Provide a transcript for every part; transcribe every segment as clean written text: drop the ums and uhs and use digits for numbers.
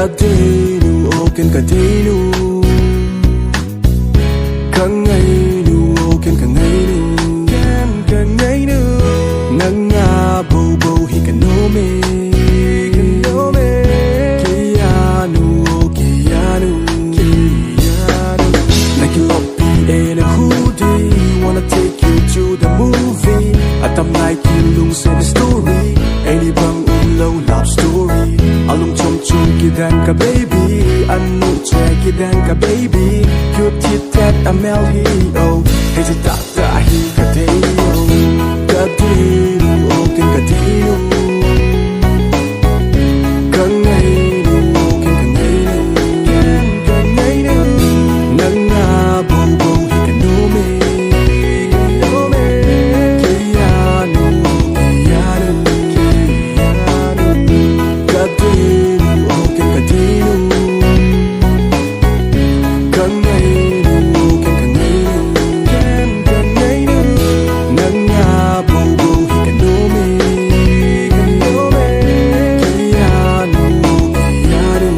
Kadeinu, oken kadeinu. Kangainu, oken kangainu. Kangainu. Nanga bobo hikanome. KEIJANU, KEIJANU. Nakilopi in a hoodie. Wanna take you to the movie. At I'm like you lose in the story. Any bang low love story. Alung chom chom kidan ka baby. Anu check kidan ka baby. Cute tit tat amel he oh. Hey ta ta he kadeinu. Kadeinu, oken kadeinu. Kangainu, oken kangainu. Kangainu. Nanga bobo hikanome. KEIJANU, KEIJANU. Kadeinu, oken kadeinu. Kangainu, oken kangainu. Kangainu. Nanga bobo hikanome. KEIJANU, KEIJANU.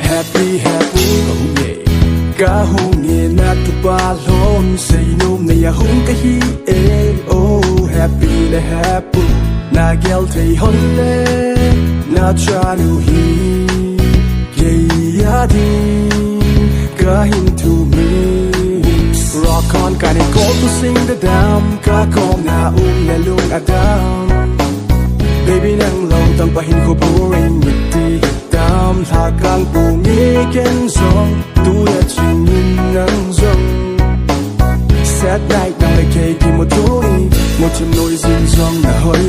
Happy, happy, oh yeah. Kahungi na tubalon sa inom na yahong kahi eh. Oh, happy na happy. Nagyal tay honle na chanu hi. Yayadin kahin to me. Rock on, kind of call to sing the dam. Kakong na lalong adam. Baby nang low tang pahin ko boring ngiti hitam. Hakang pumiken song tuya chingin ng zong. Sad night nang may cake mo tuni. Mo chim noise in song na hoy